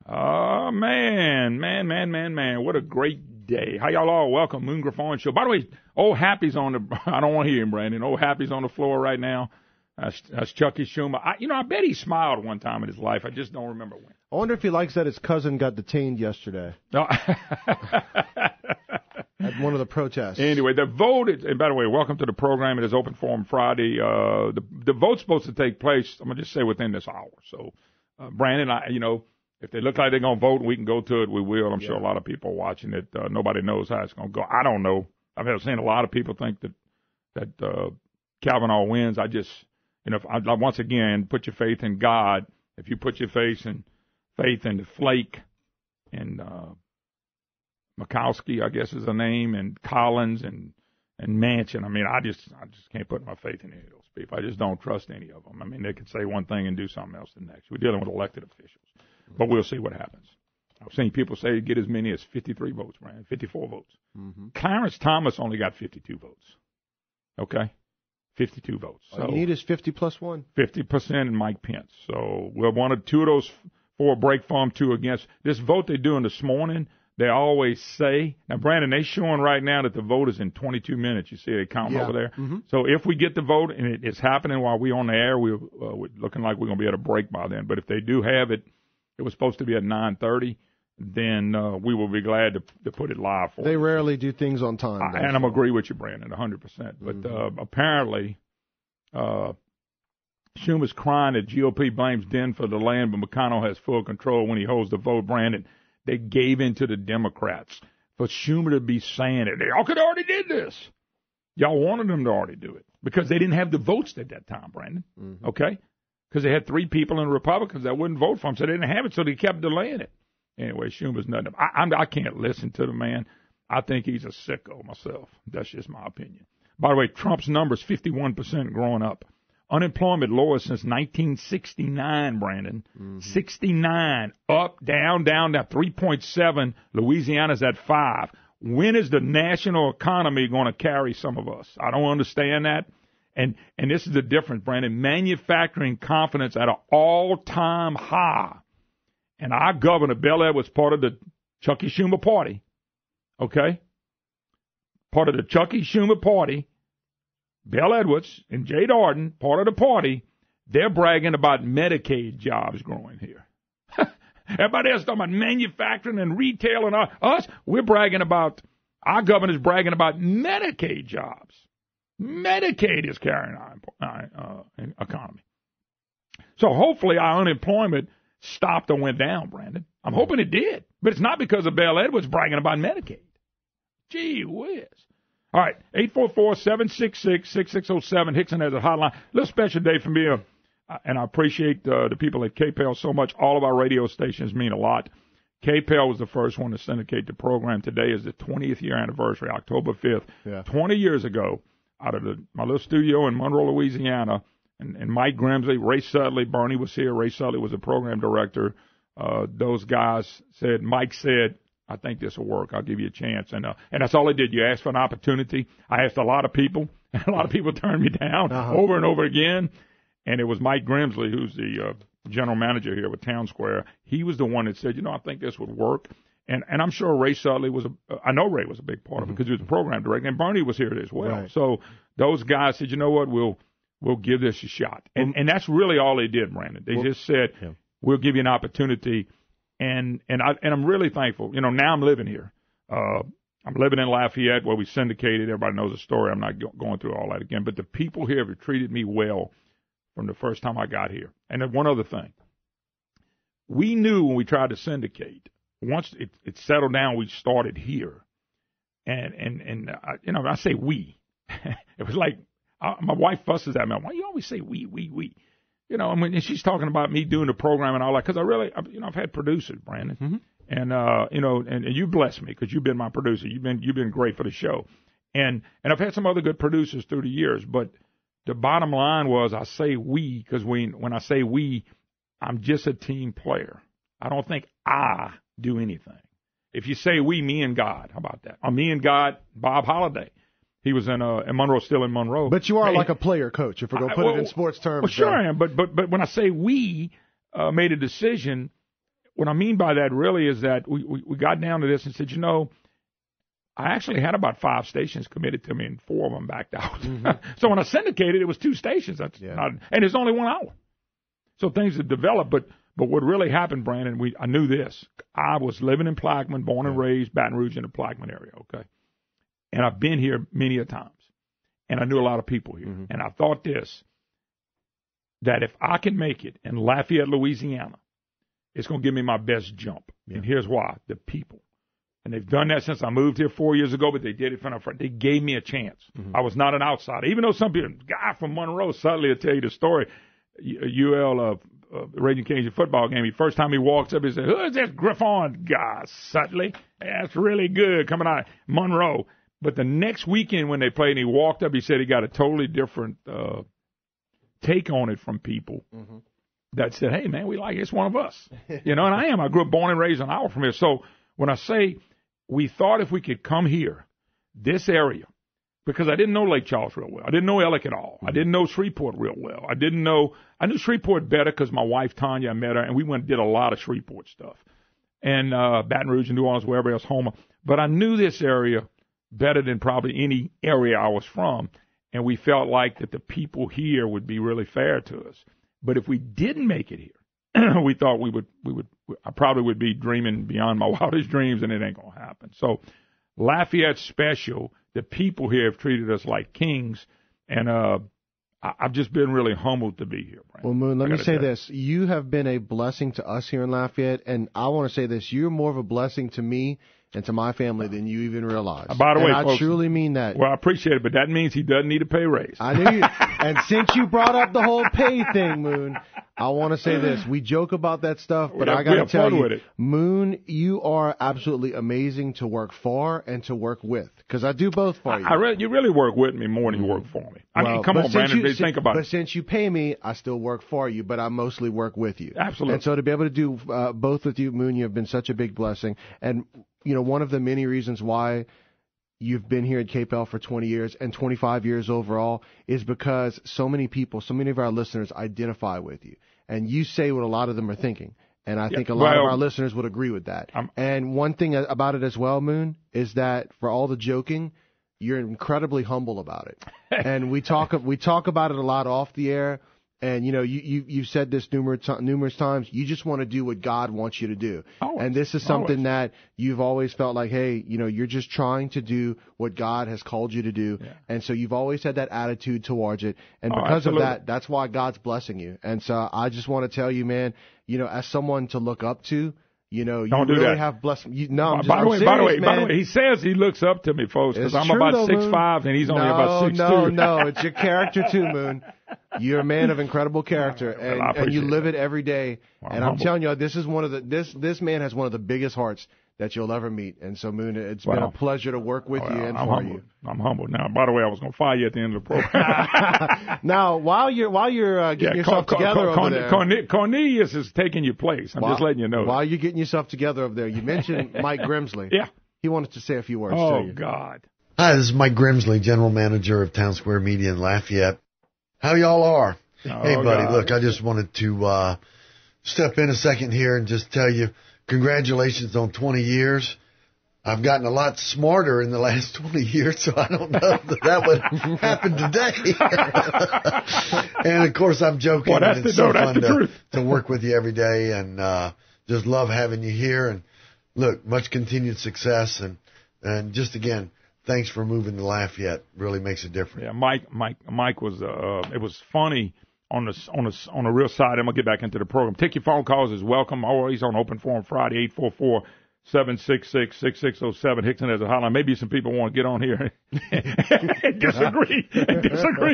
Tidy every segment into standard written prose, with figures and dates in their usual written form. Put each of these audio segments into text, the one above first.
Man. What a great day. How y'all all? Welcome, Moon Griffon Show. By the way, old Happy's on the, I don't want to hear him, Brandon. Old Happy's on the floor right now. That's Chucky Schumer. I bet he smiled one time in his life. I just don't remember when. I wonder if he likes that his cousin got detained yesterday. No. At one of the protests. Anyway, the vote, and by the way, welcome to the program. It is Open Forum Friday. The vote's supposed to take place, I'm going to just say within this hour. So, Brandon, if they look like they're going to vote and we can go to it, we will. I'm sure a lot of people are watching it. Nobody knows how it's going to go. I don't know. I've seen a lot of people think that Kavanaugh wins. Once again, put your faith in God. If you put your faith in the Flake and Murkowski, I guess is the name, and Collins and Manchin. I just can't put my faith in any of those people. I just don't trust any of them. They could say one thing and do something else the next. We're dealing with elected officials, but we'll see what happens. I've seen people say get as many as 53 votes, Brian, 54 votes. Mm-hmm. Clarence Thomas only got 52 votes. Okay? 52 votes. So all you need is 50 plus 1. 50% and Mike Pence. So we'll want 2 of those for a break for them, 2 against. This vote they're doing this morning, they always say, now, Brandon, they're showing right now that the vote is in 22 minutes. You see they counting over there? Mm-hmm. So if we get the vote and it's happening while we're on the air, we're looking like we're going to be able to break by then. But if they do have it, it was supposed to be at 9:30, then we will be glad to put it live for you. They rarely do things on time. And I'm agree with you, Brandon, 100%. But apparently Schumer's crying that GOP blames Den for the land, but McConnell has full control when he holds the vote, Brandon. They gave in to the Democrats for Schumer to be saying it. Y'all could already did this. Y'all wanted them to already do it because they didn't have the votes at that time, Brandon. Mm-hmm. Okay? Because they had 3 people in the Republicans that wouldn't vote for him, so they didn't have it, so they kept delaying it. Anyway, Schumer's nothing. I can't listen to the man. I think he's a sicko myself. That's just my opinion. By the way, Trump's number's 51% growing up. Unemployment lowest since 1969, Brandon. Mm-hmm. 69, up, down, 3.7. Louisiana's at 5. When is the national economy going to carry some of us? I don't understand that. And this is the difference, Brandon. Manufacturing confidence at an all-time high. And our governor, Bel Air, was part of the Chucky Schumer party. Okay? Part of the Chucky Schumer party. Bill Edwards and Jay Darden, part of the party, they're bragging about Medicaid jobs growing here. Everybody else talking about manufacturing and retail and us. We're bragging about, our governor's bragging about Medicaid jobs. Medicaid is carrying our economy. So hopefully our unemployment stopped or went down, Brandon. I'm hoping it did. But it's not because of Bill Edwards bragging about Medicaid. Gee whiz. All right, 844-766-6607. Hickson has a hotline. A little special day for me, and I appreciate the people at KPEL so much. All of our radio stations mean a lot. KPEL was the first one to syndicate the program. Today is the 20th year anniversary, October 5th. Yeah. 20 years ago, out of my little studio in Monroe, Louisiana, and Mike Grimsley, Ray Sutley, Bernie was here. Ray Sutley was the program director. Those guys said, Mike said, I think this will work. I'll give you a chance. And that's all I did. You asked for an opportunity. I asked a lot of people, and a lot of people turned me down over and over again. And it was Mike Grimsley, who's the general manager here with Town Square. He was the one that said, I think this would work. And I'm sure Ray Sutley I know Ray was a big part of it because he was the program director, and Bernie was here as well. Right. So those guys said, you know what, we'll give this a shot. And that's really all they did, Brandon. They just said, we'll give you an opportunity. And I'm really thankful. Now I'm living here. I'm living in Lafayette where we syndicated. Everybody knows the story. I'm not going through all that again. But the people here have treated me well from the first time I got here. And then one other thing. We knew when we tried to syndicate, once it settled down, we started here. And I say we. It was like my wife fusses at me. Why you always say we? And she's talking about me doing the program and all that, because I've had producers, Brandon, and you blessed me because you've been my producer. You've been great for the show, and I've had some other good producers through the years. But the bottom line was, I say we because when I say we, I'm just a team player. I don't think I do anything. If you say we, me and God, how about that? Or me and God, Bob Holliday. He was in Monroe, still in Monroe. But you are like a player coach, if we're going to put it in sports terms. Well, sure I am. But when I say we made a decision, what I mean by that really is that we got down to this and said, I actually had about 5 stations committed to me, and 4 of them backed out. So when I syndicated, it was 2 stations. That's not, and it's only 1 hour. So things have developed. But what really happened, Brandon, I knew this. I was living in Plaquemine, born and raised, Baton Rouge in the Plaquemine area, okay? And I've been here many a times. And I knew a lot of people here. And I thought this, that if I can make it in Lafayette, Louisiana, it's going to give me my best jump. And here's why. The people. And they've done that since I moved here 4 years ago, but they did it from the front. They gave me a chance. I was not an outsider. Even though some people, guy from Monroe, suddenly will tell you the story. UL Raging Cajun football game. The first time he walks up, he said, "Who is this Griffon guy, Sutley? That's really good coming out of Monroe." But the next weekend when they played and he walked up, he said he got a totally different take on it from people that said, "Hey, man, we like it. It's one of us." And I am. I grew up born and raised an hour from here. So when I say we thought if we could come here, this area, because I didn't know Lake Charles real well. I didn't know Ellick at all. I didn't know Shreveport real well. I knew Shreveport better because my wife, Tanya, I met her, and we went and did a lot of Shreveport stuff. And Baton Rouge and New Orleans, wherever else, Homer. But I knew this area better than probably any area I was from, and we felt like that the people here would be really fair to us. But if we didn't make it here, we thought I probably would be dreaming beyond my wildest dreams, and it ain't going to happen. So Lafayette's special. The people here have treated us like kings, and I've just been really humbled to be here, Brandon. Well, Moon, let me say this. You have been a blessing to us here in Lafayette, and I want to say this. You're more of a blessing to me and to my family than you even realize. By the way, I folks, truly mean that. Well, I appreciate it, but that means he doesn't need a pay raise. I knew you. And since you brought up the whole pay thing, Moon, I want to say this. We joke about that stuff, but I got to tell you, Moon, you are absolutely amazing to work for and to work with, because I do both for you. You really work with me more than you work for me. I mean, come on, Brandon, think about it. But since you pay me, I still work for you, but I mostly work with you. Absolutely. And so to be able to do both with you, Moon, you have been such a big blessing. And, one of the many reasons why you've been here at KPEL for 20 years and 25 years overall is because so many people, so many of our listeners identify with you. And you say what a lot of them are thinking. And I think a lot of our listeners would agree with that. And one thing about it as well, Moon, is that for all the joking, you're incredibly humble about it. And we talk about it a lot off the air. And, you've said this numerous times. You just want to do what God wants you to do. And this is something that you've always felt like, hey, you're just trying to do what God has called you to do. Yeah. And so you've always had that attitude towards it. And because of that, that's why God's blessing you. And so I just want to tell you, man, as someone to look up to, you really have blessed. By the way, he says he looks up to me, folks, because I'm about 6'5" and he's only about 6'2". No, it's your character too, Moon. You're a man of incredible character, and you live it every day. And I'm telling you, this man has one of the biggest hearts that you'll ever meet. And so, Moon, it's been a pleasure to work with you and for you. I'm humbled. Now, by the way, I was going to fire you at the end of the program. Now, while you're getting yourself together over there, Cornelius is taking your place. I'm just letting you know. While you're getting yourself together over there, you mentioned Mike Grimsley. Yeah. He wanted to say a few words to you. Oh, God. Hi, this is Mike Grimsley, General Manager of Town Square Media in Lafayette. How y'all are? Hey, buddy, God. Look, I just wanted to step in a second here and just tell you congratulations on 20 years. I've gotten a lot smarter in the last 20 years, so I don't know that would happen today. And, of course, I'm joking. Well, it's so fun to work with you every day, and just love having you here. And, look, much continued success. And just, again, thanks for moving to Lafayette. Really makes a difference. Yeah, Mike was, it was funny. On the real side, I'm going to get back into the program. Take your phone calls is welcome. Always on Open Forum Friday, 844-766-6607. Hickson has a hotline. Maybe some people want to get on here and disagree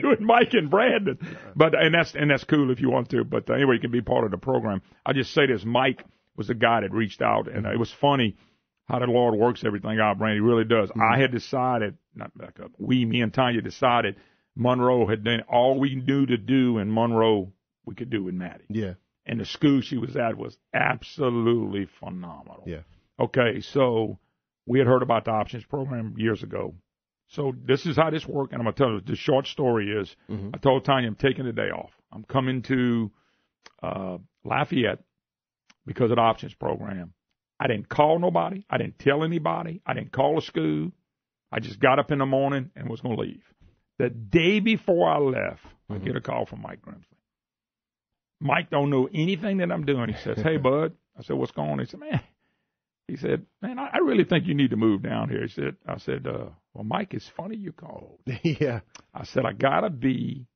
with Mike and Brandon. But and that's cool if you want to. But anyway, you can be part of the program. I just say this: Mike was the guy that reached out, and it was funny how the Lord works everything out. Brandon, He really does. I had decided, me and Tanya decided. Monroe had done all we knew to do in Monroe, we could do in Maddie. Yeah. And the school she was at was absolutely phenomenal. Yeah. Okay, so we had heard about the options program years ago. So this is how this worked, and I'm going to tell you, the short story is, I told Tanya I'm taking the day off. I'm coming to Lafayette because of the options program. I didn't call nobody. I didn't tell anybody. I didn't call a school. I just got up in the morning and was going to leave. The day before I left, I get a call from Mike Grimsley. Mike don't know anything that I'm doing. He says, hey, bud. I said, what's going on? He said, man, I really think you need to move down here. I said, well, Mike, it's funny you called. Yeah. I said, I'm going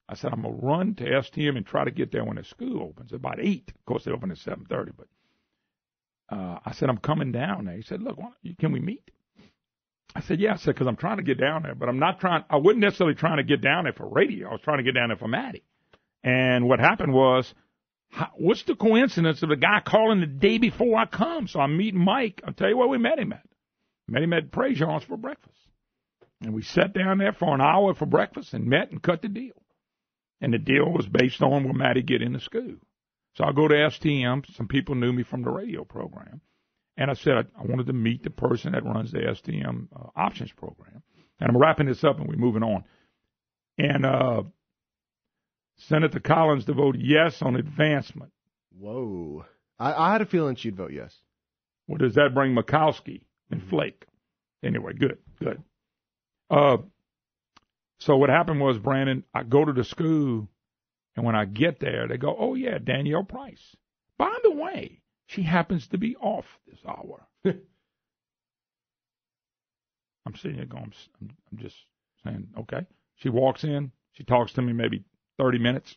to run to STM and try to get there when the school opens, about 8. Of course, they open at 7:30, but I said, I'm coming down there. He said, look, can we meet? I said, yeah. I said, because I'm trying to get down there, but I wasn't necessarily trying to get down there for radio. I was trying to get down there for Maddie. And what happened was, what's the coincidence of the guy calling the day before I come? So I'm meeting Mike. I'll tell you where we met him at. Met him at Prejean's for breakfast. And we sat down there for an hour for breakfast and met and cut the deal. And the deal was based on will Maddie get into school. So I go to STM. Some people knew me from the radio program. And I said I wanted to meet the person that runs the STM options program. And I'm wrapping this up and we're moving on. And Senator Collins to vote yes on advancement. Whoa. I had a feeling she'd vote yes. Well, does that bring Mikowski and Flake? Anyway, good. So what happened was, Brandon, I go to the school, and when I get there, they go, oh, yeah, Danielle Price. By the way, she happens to be off this hour. I'm sitting here going, I'm just saying, okay. She walks in. She talks to me maybe 30 minutes.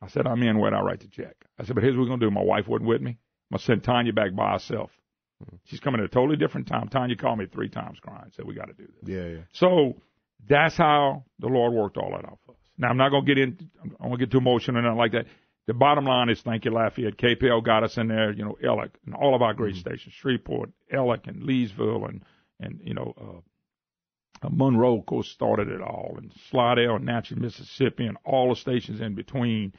I said, I'm in. Where'd I write the check? I said, but here's what we're going to do. My wife wasn't with me. I'm going to send Tanya back by herself. She's coming at a totally different time. Tanya called me 3 times crying, said, we got to do this. Yeah. So that's how the Lord worked all that out for us. Now, I'm not going to I won't get too emotional or nothing like that. The bottom line is, thank you, Lafayette. KPEL got us in there, Ellick, and all of our great stations, Shreveport, Ellick, and Leesville, and Monroe, of course, started it all, and Slidell, and Natchez, Mississippi, and all the stations in between.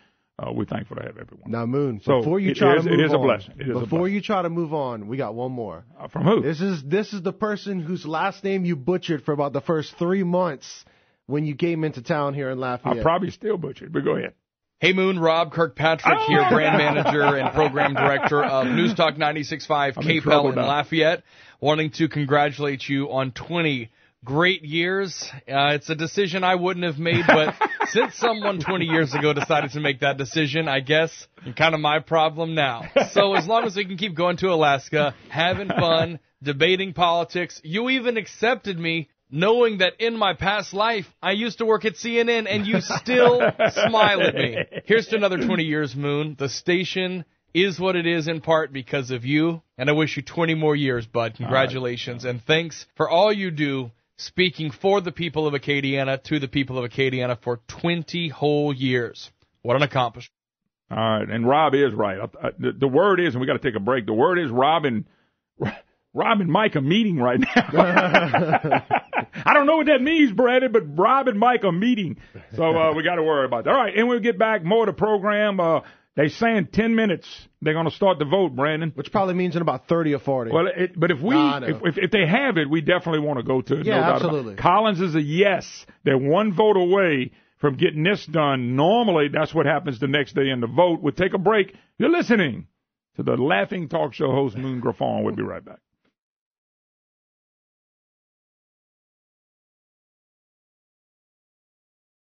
We're thankful to have everyone. Now, Moon, so before you try to move on, it is a blessing. Before you try to move on, we got one more. From who? This is the person whose last name you butchered for about the first 3 months when you came into town here in Lafayette. I probably still butchered, but go ahead. Hey, Moon, Rob Kirkpatrick here, brand manager and program director of News Talk 96.5 KPEL in Lafayette, wanting to congratulate you on 20 great years. It's a decision I wouldn't have made, but since someone 20 years ago decided to make that decision, I guess it's kind of my problem now. So as long as we can keep going to Alaska, having fun, debating politics, you even accepted me knowing that in my past life, I used to work at CNN, and you still smile at me. Here's to another 20 years, Moon. The station is what it is in part because of you, and I wish you 20 more years, bud. Congratulations, and thanks for all you do, speaking for the people of Acadiana, to the people of Acadiana for 20 whole years. What an accomplishment. All right, and Rob is right. The word is, and we got to take a break, the word is Rob and Mike are meeting right now. I don't know what that means, Brandon, but Rob and Mike are meeting. So we got to worry about that. All right, and we'll get back more to the program. They're saying 10 minutes they're going to start the vote, Brandon. Which probably means in about 30 or 40. Well, but if they have it, we definitely want to go to it. Yeah, no absolutely. Collins is a yes. They're one vote away from getting this done. Normally, that's what happens the next day in the vote. We'll take a break. You're listening to the Laughing Talk Show host, Moon Griffon. We'll be right back.